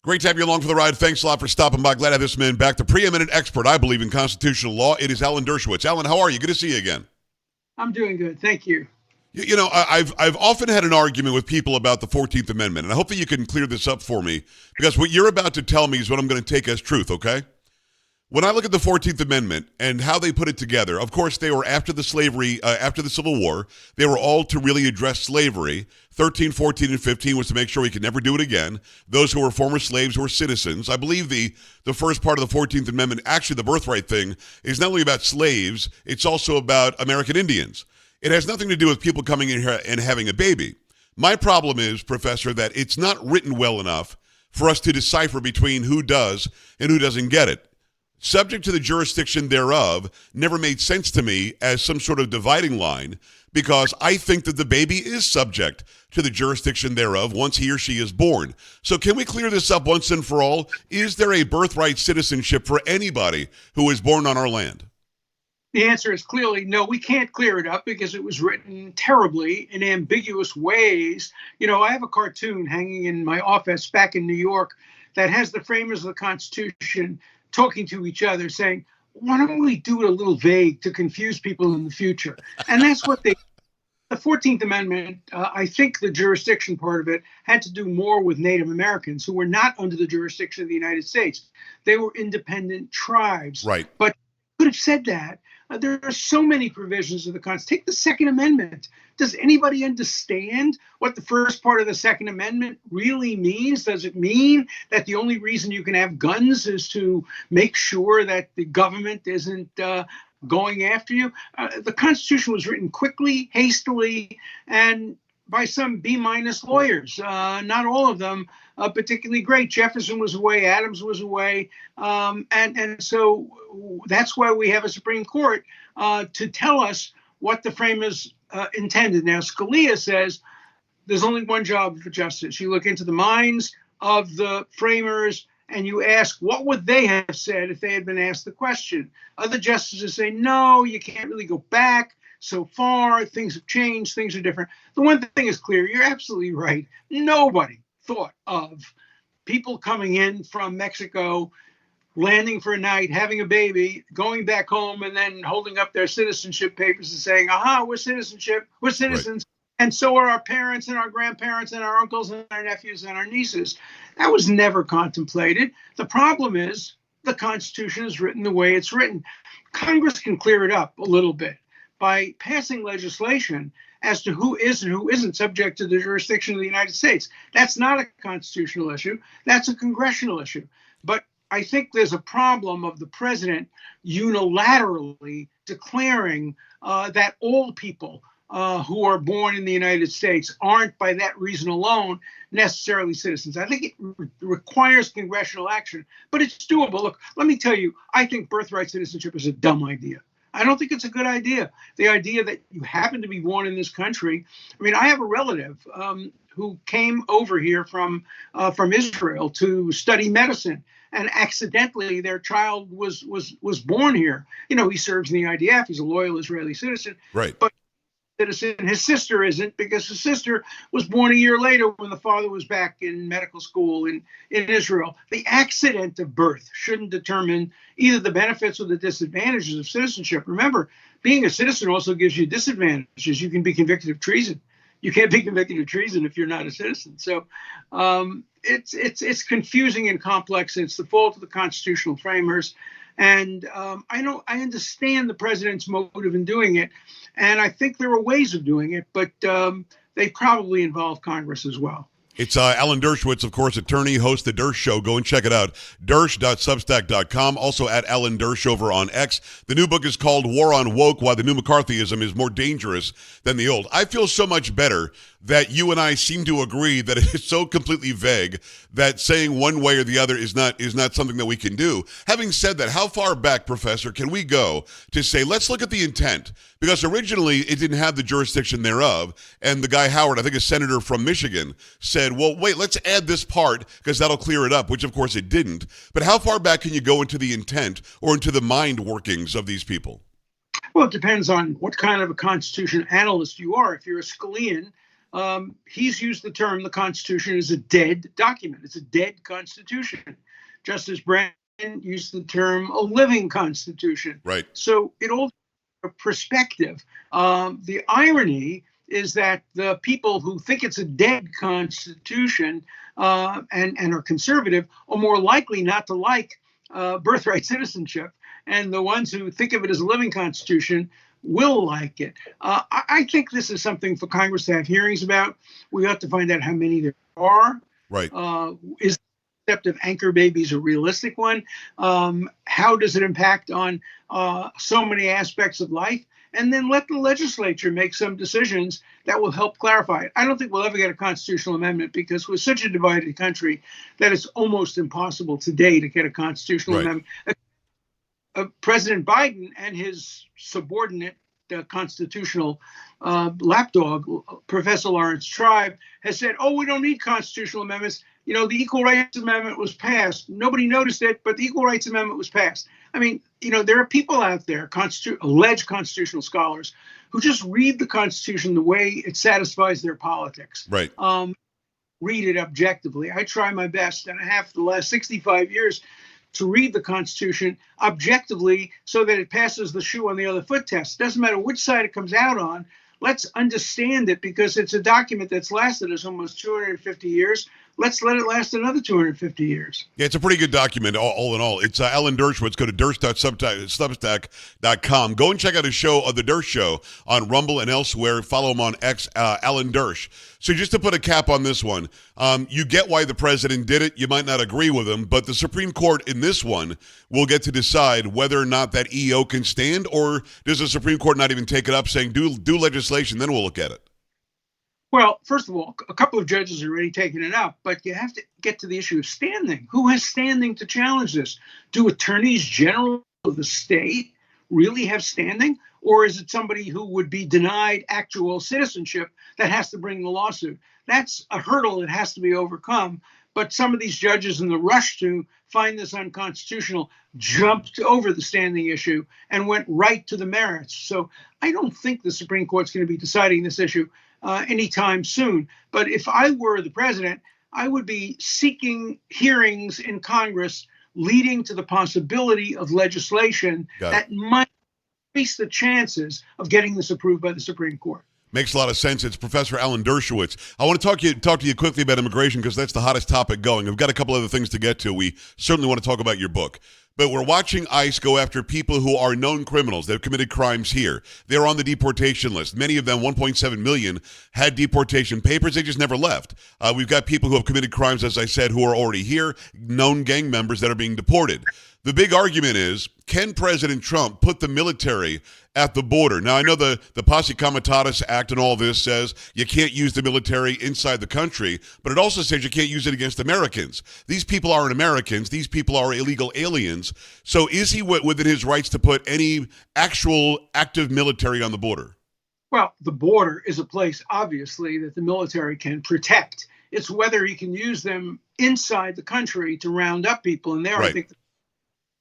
Great to have you along for the ride. Thanks a lot for stopping by. Glad to have this man back. The preeminent expert, I believe, in constitutional law. It is Alan Dershowitz. Alan, how are you? Good to see you again. I'm doing good. Thank you. I've often had an argument with people about the 14th Amendment, and I hope that you can clear this up for me, because what you're about to tell me is what I'm going to take as truth, okay? When I look at the 14th Amendment and how they put it together, of course, they were after the Civil War. They were all to really address slavery. 13, 14, and 15 was to make sure we could never do it again. Those who were former slaves were citizens. I believe the first part of the 14th Amendment, actually the birthright thing, is not only about slaves, it's also about American Indians. It has nothing to do with people coming in here and having a baby. My problem is, Professor, that it's not written well enough for us to decipher between who does and who doesn't get it. Subject to the jurisdiction thereof never made sense to me as some sort of dividing line, because I think that the baby is subject to the jurisdiction thereof once he or she is born. So can we clear this up once and for all? Is there a birthright citizenship for anybody who is born on our land? The answer is clearly no. We can't clear it up because it was written terribly in ambiguous ways. I have a cartoon hanging in my office back in New York that has the framers of the Constitution talking to each other saying, why don't we do it a little vague to confuse people in the future? And that's what the 14th Amendment, I think the jurisdiction part of it had to do more with Native Americans who were not under the jurisdiction of the United States. They were independent tribes. Right. But could have said that. There are so many provisions of the Constitution. Take the Second Amendment. Does anybody understand what the first part of the Second Amendment really means? Does it mean that the only reason you can have guns is to make sure that the government isn't going after you? The Constitution was written quickly, hastily, and by some B-minus lawyers. Not all of them particularly great. Jefferson was away, Adams was away, and so that's why we have a Supreme Court to tell us what the framers intended. Now, Scalia says there's only one job for justice. You look into the minds of the framers and you ask, what would they have said if they had been asked the question? Other justices say, no, you can't really go back so far. Things have changed. Things are different. The one thing is clear. You're absolutely right. Nobody thought of people coming in from Mexico, landing for a night, having a baby, going back home, and then holding up their citizenship papers and saying, aha, we're citizens, right. And so are our parents and our grandparents and our uncles and our nephews and our nieces. That was never contemplated. The problem is the Constitution is written the way it's written. Congress can clear it up a little bit by passing legislation as to who is and who isn't subject to the jurisdiction of the United States. That's not a constitutional issue. That's a congressional issue. But I think there's a problem of the president unilaterally declaring that all people who are born in the United States aren't, by that reason alone, necessarily citizens. I think it requires congressional action, but it's doable. Look, let me tell you, I think birthright citizenship is a dumb idea. I don't think it's a good idea. The idea that you happen to be born in this country. I mean, I have a relative who came over here from Israel to study medicine, and accidentally their child was born here. He serves in the IDF. He's a loyal Israeli citizen. Right. But citizen. His sister isn't, because his sister was born a year later when the father was back in medical school in Israel. The accident of birth shouldn't determine either the benefits or the disadvantages of citizenship. Remember, being a citizen also gives you disadvantages. You can be convicted of treason. You can't be convicted of treason if you're not a citizen. So it's confusing and complex. It's the fault of the constitutional framers. And I understand the president's motive in doing it, and I think there are ways of doing it, but they probably involve Congress as well. It's Alan Dershowitz, of course, attorney, host The Dersh Show. Go and check it out. Dersh.substack.com. Also at Alan Dersh over on X. The new book is called War on Woke, Why the New McCarthyism is More Dangerous Than the Old. I feel so much better that you and I seem to agree that it is so completely vague that saying one way or the other is not something that we can do. Having said that, how far back, Professor, can we go to say, let's look at the intent? Because originally it didn't have the jurisdiction thereof, and the guy Howard, I think a senator from Michigan, said, well, wait, let's add this part because that'll clear it up, which of course it didn't. But how far back can you go into the intent or into the mind workings of these people? Well, it depends on what kind of a constitution analyst you are. If you're a Scalian, he's used the term the Constitution is a dead document. It's a dead Constitution. Justice Brennan used the term a living Constitution. Right. So it all a perspective. The irony is that the people who think it's a dead Constitution and are conservative are more likely not to like birthright citizenship. And the ones who think of it as a living Constitution will like it. I think this is something for Congress to have hearings about. We ought to find out how many there are. Right. Is the concept of anchor babies a realistic one? How does it impact on so many aspects of life? And then let the legislature make some decisions that will help clarify it. I don't think we'll ever get a constitutional amendment because we're such a divided country that it's almost impossible today to get a constitutional amendment. President Biden and his subordinate constitutional lapdog, Professor Lawrence Tribe, has said, oh, we don't need constitutional amendments. You know, the Equal Rights Amendment was passed. Nobody noticed it, but the Equal Rights Amendment was passed. I mean, you know, there are people out there, alleged constitutional scholars, who just read the Constitution the way it satisfies their politics. Right. Read it objectively. I try my best, and I have for the last 65 years to read the Constitution objectively so that it passes the shoe on the other foot test. Doesn't matter which side it comes out on. Let's understand it because it's a document that's lasted us almost 250 years. Let's let it last another 250 years. Yeah, it's a pretty good document, all in all. It's Alan Dershowitz. Go to dersh.substack.com. Go and check out his show, The Dersh Show, on Rumble and elsewhere. Follow him on X, Alan Dersh. So just to put a cap on this one, you get why the president did it. You might not agree with him, but the Supreme Court in this one will get to decide whether or not that EO can stand, or does the Supreme Court not even take it up, saying do legislation, then we'll look at it. Well, first of all, a couple of judges are already taking it up, but you have to get to the issue of standing. Who has standing to challenge this? Do attorneys general of the state really have standing? Or is it somebody who would be denied actual citizenship that has to bring the lawsuit? That's a hurdle that has to be overcome. But some of these judges, in the rush to find this unconstitutional, jumped over the standing issue and went right to the merits. So I don't think the Supreme Court's going to be deciding this issue anytime soon. But if I were the president, I would be seeking hearings in Congress leading to the possibility of legislation that might increase the chances of getting this approved by the Supreme Court. Makes a lot of sense. It's Professor Alan Dershowitz. I want to talk to you quickly about immigration because that's the hottest topic going. We've got a couple other things to get to. We certainly want to talk about your book. But we're watching ICE go after people who are known criminals. They've committed crimes here. They're on the deportation list. Many of them, 1.7 million, had deportation papers. They just never left. We've got people who have committed crimes, as I said, who are already here, known gang members that are being deported. The big argument is, can President Trump put the military at the border? Now, I know the Posse Comitatus Act and all this says you can't use the military inside the country, but it also says you can't use it against Americans. These people aren't Americans. These people are illegal aliens. So is he within his rights to put any actual active military on the border? Well, the border is a place, obviously, that the military can protect. It's whether he can use them inside the country to round up people. And there, right. I think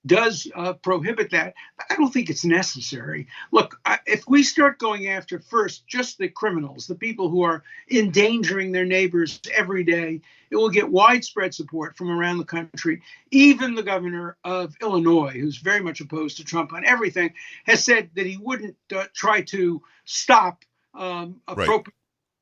does prohibit that. I don't think it's necessary. Look, if we start going after first just the criminals, the people who are endangering their neighbors every day, it will get widespread support from around the country. Even the governor of Illinois, who's very much opposed to Trump on everything, has said that he wouldn't try to stop appropriate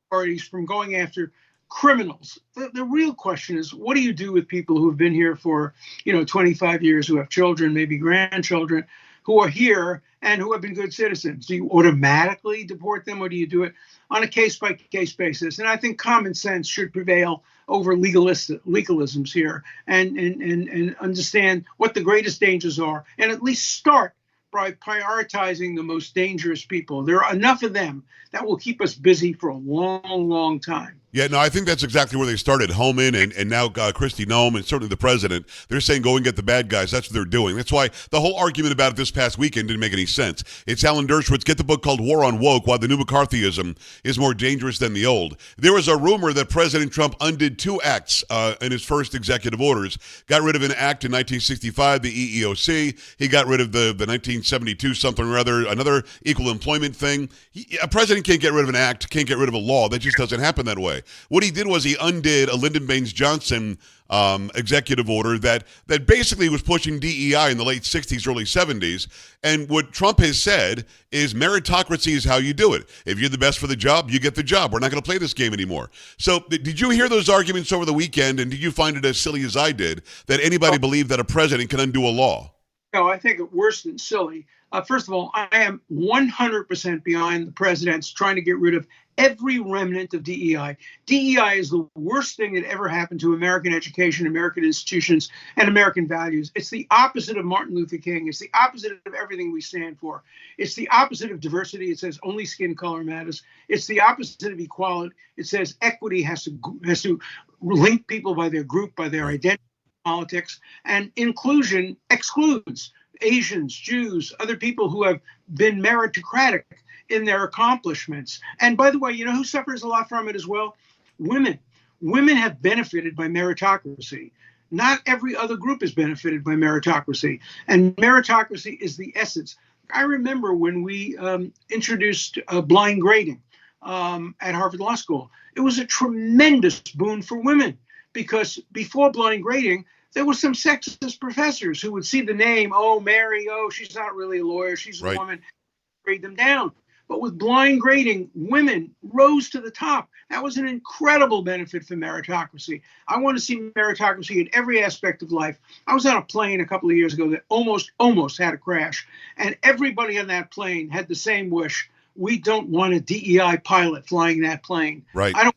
authorities from going after criminals. The real question is, what do you do with people who have been here for, 25 years, who have children, maybe grandchildren, who are here and who have been good citizens? Do you automatically deport them, or do you do it on a case-by-case basis? And I think common sense should prevail over legalisms here, and understand what the greatest dangers are, and at least start by prioritizing the most dangerous people. There are enough of them that will keep us busy for a long, long time. Yeah, no, I think that's exactly where they started. Homan and now Kristi Noem and certainly the president. They're saying go and get the bad guys. That's what they're doing. That's why the whole argument about it this past weekend didn't make any sense. It's Alan Dershowitz. Get the book called War on Woke, Why the New McCarthyism is More Dangerous Than the Old. There was a rumor that President Trump undid two acts in his first executive orders. Got rid of an act in 1965, the EEOC. He got rid of the 1972 something or other, another equal employment thing. A president can't get rid of an act, can't get rid of a law. That just doesn't happen that way. What he did was he undid a Lyndon Baines Johnson executive order that basically was pushing DEI in the late 60s, early 70s. And what Trump has said is meritocracy is how you do it. If you're the best for the job, you get the job. We're not going to play this game anymore. So did you hear those arguments over the weekend, and did you find it as silly as I did, that anybody believed that a president can undo a law? No, I think it worse than silly. First of all, I am 100% behind the president's trying to get rid of every remnant of DEI. DEI is the worst thing that ever happened to American education, American institutions, and American values. It's the opposite of Martin Luther King. It's the opposite of everything we stand for. It's the opposite of diversity. It says only skin color matters. It's the opposite of equality. It says equity has to link people by their group, by their identity, politics, and inclusion excludes Asians, Jews, other people who have been meritocratic in their accomplishments. And by the way, you know who suffers a lot from it as well? Women. Women have benefited by meritocracy. Not every other group has benefited by meritocracy. And meritocracy is the essence. I remember when we introduced blind grading at Harvard Law School. It was a tremendous boon for women because before blind grading, there were some sexist professors who would see the name, oh, Mary, oh, she's not really a lawyer, she's a woman, grade them down. But with blind grading, women rose to the top. That was an incredible benefit for meritocracy. I want to see meritocracy in every aspect of life. I was on a plane a couple of years ago that almost had a crash. And everybody on that plane had the same wish. We don't want a DEI pilot flying that plane. Right. I don't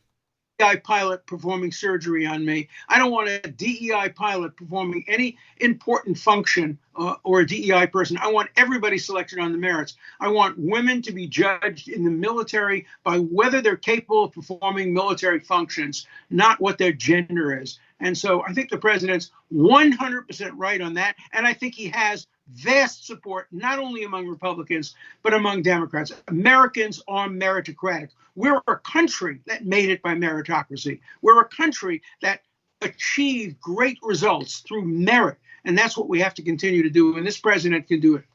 DEI pilot performing surgery on me. I don't want a DEI pilot performing any important function or a DEI person. I want everybody selected on the merits. I want women to be judged in the military by whether they're capable of performing military functions, not what their gender is. And so I think the president's 100% right on that. And I think he has vast support, not only among Republicans, but among Democrats. Americans are meritocratic. We're a country that made it by meritocracy. We're a country that achieved great results through merit. And that's what we have to continue to do. And this president can do it.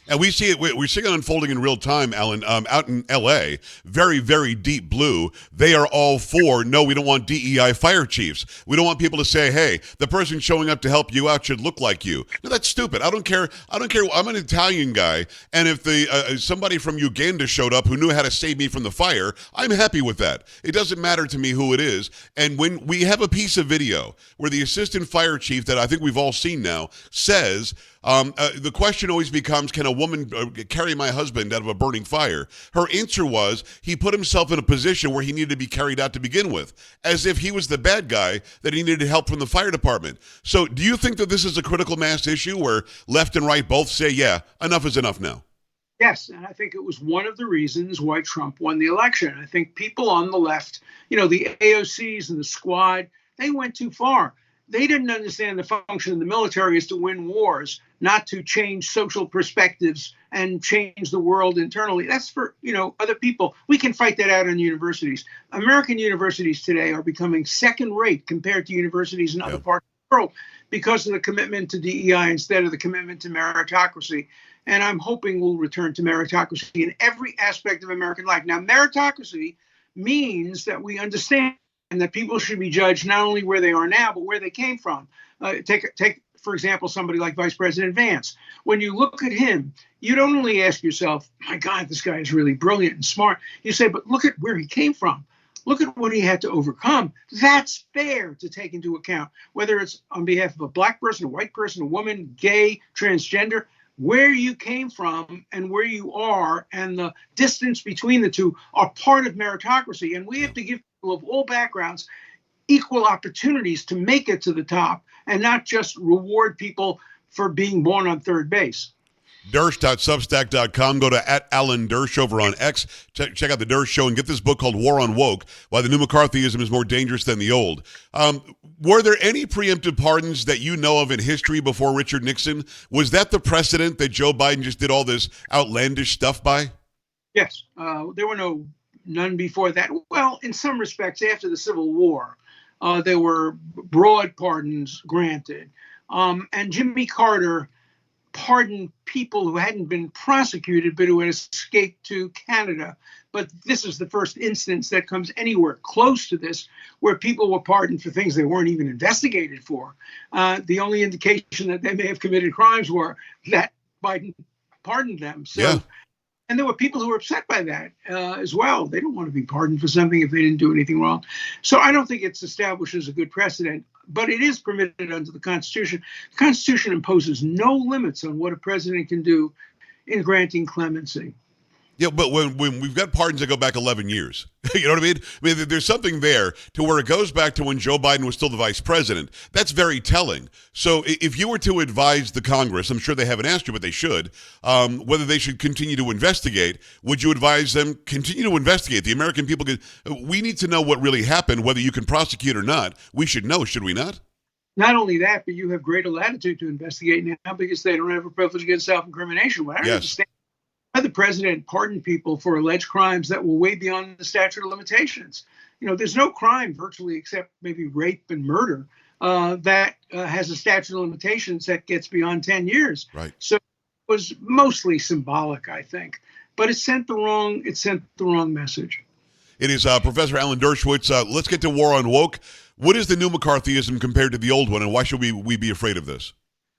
And we see it. We're seeing it unfolding in real time, Alan. Out in L.A., very, very deep blue. They are all for no. We don't want DEI fire chiefs. We don't want people to say, "Hey, the person showing up to help you out should look like you." No, that's stupid. I don't care. I'm an Italian guy, and if the somebody from Uganda showed up who knew how to save me from the fire, I'm happy with that. It doesn't matter to me who it is. And when we have a piece of video where the assistant fire chief that I think we've all seen now says. The question always becomes, can a woman carry my husband out of a burning fire? Her answer was, he put himself in a position where he needed to be carried out to begin with, as if he was the bad guy that he needed help from the fire department. So do you think that this is a critical mass issue where left and right both say, yeah, enough is enough now? Yes, and I think it was one of the reasons why Trump won the election. I think people on the left, you know, the AOCs and the squad, they went too far. They didn't understand the function of the military is to win wars, not to change social perspectives and change the world internally. That's for, you know, other people. We can fight that out in universities. American universities today are becoming second rate compared to universities in other parts of the world because of the commitment to DEI instead of the commitment to meritocracy. And I'm hoping we'll return to meritocracy in every aspect of American life. Now, meritocracy means that we understand and that people should be judged not only where they are now, but where they came from. Take, for example, somebody like Vice President Vance. When you look at him, you don't only ask yourself, my God, this guy is really brilliant and smart. You say, but look at where he came from. Look at what he had to overcome. That's fair to take into account, whether it's on behalf of a black person, a white person, a woman, gay, transgender. Where you came from and where you are and the distance between the two are part of meritocracy. And we have to give people of all backgrounds equal opportunities to make it to the top and not just reward people for being born on third base. Dersh.substack.com. Go to @Alan Dersh over on X. Check out the Dersh Show and get this book called War on Woke, Why the New McCarthyism is More Dangerous Than the Old. Were there any preemptive pardons that you know of in history before Richard Nixon? Was that the precedent that Joe Biden just did all this outlandish stuff by? Yes, there were none before that. Well, in some respects, after the Civil War, there were broad pardons granted. And Jimmy Carter pardoned people who hadn't been prosecuted but who had escaped to Canada. But this is the first instance that comes anywhere close to this, where people were pardoned for things they weren't even investigated for. The only indication that they may have committed crimes were that Biden pardoned them. So. Yeah. And there were people who were upset by that as well. They don't want to be pardoned for something if they didn't do anything wrong. So I don't think it's established as a good precedent, but it is permitted under the Constitution. The Constitution imposes no limits on what a president can do in granting clemency. Yeah, but when we've got pardons that go back 11 years, you know what I mean? I mean, there's something there to where it goes back to when Joe Biden was still the vice president. That's very telling. So if you were to advise the Congress, I'm sure they haven't asked you, but they should, whether they should continue to investigate, would you advise them continue to investigate? The American people, we need to know what really happened, whether you can prosecute or not. We should know, should we not? Not only that, but you have greater latitude to investigate now because they don't have a privilege against self-incrimination. Well, I don't understand. The president pardoned people for alleged crimes that were way beyond the statute of limitations. You know, there's no crime virtually except maybe rape and murder that has a statute of limitations that gets beyond 10 years. Right. So it was mostly symbolic, I think, but it sent the wrong message. It is Professor Alan Dershowitz. Let's get to War on Woke. What is the new McCarthyism compared to the old one, and why should we be afraid of this?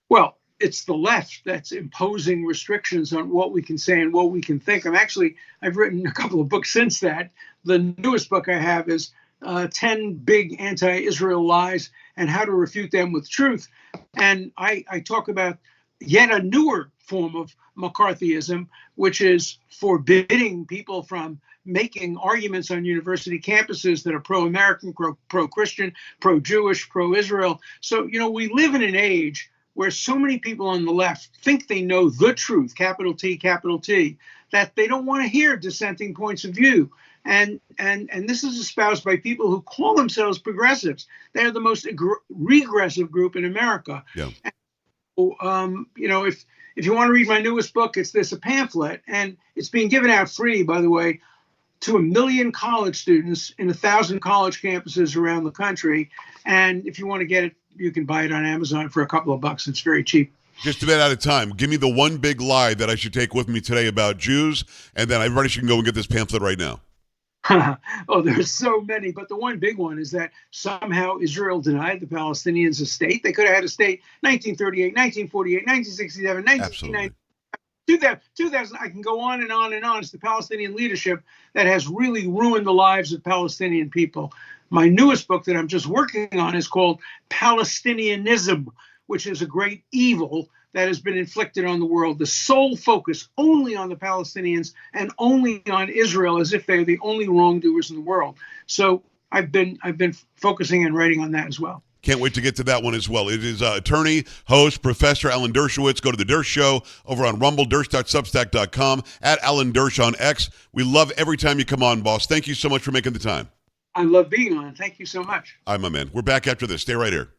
Well, it's the left that's imposing restrictions on what we can say and what we can think. I've written a couple of books since that. The newest book I have is 10 big anti-Israel lies and how to refute them with truth. And I talk about yet a newer form of McCarthyism, which is forbidding people from making arguments on university campuses that are pro-American, pro-Christian, pro-Jewish, pro-Israel. So, you know, we live in an age where so many people on the left think they know the truth, capital T, that they don't want to hear dissenting points of view. And this is espoused by people who call themselves progressives. They're the most regressive group in America. Yeah. And so, you know, if you want to read my newest book, it's a pamphlet, and it's being given out free, by the way, to 1 million college students in 1,000 college campuses around the country. And if you want to get it, you can buy it on Amazon for a couple of bucks. It's very cheap. Just about out of time. Give me the one big lie that I should take with me today about Jews, and then everybody should go and get this pamphlet right now. Oh, there's so many, but the one big one is that somehow Israel denied the Palestinians a state. They could have had a state 1938, 1948, 1967, 1990. 2000, I can go on and on and on. It's the Palestinian leadership that has really ruined the lives of Palestinian people. My newest book that I'm just working on is called Palestinianism, which is a great evil that has been inflicted on the world. The sole focus only on the Palestinians and only on Israel, as if they're the only wrongdoers in the world. So I've been focusing and writing on that as well. Can't wait to get to that one as well. It is attorney, host, Professor Alan Dershowitz. Go to the Dersh Show over on Rumble, Dersh.substack.com, @Alan Dersh on X. We love every time you come on, boss. Thank you so much for making the time. I love being on. Thank you so much. All right, my man. We're back after this. Stay right here.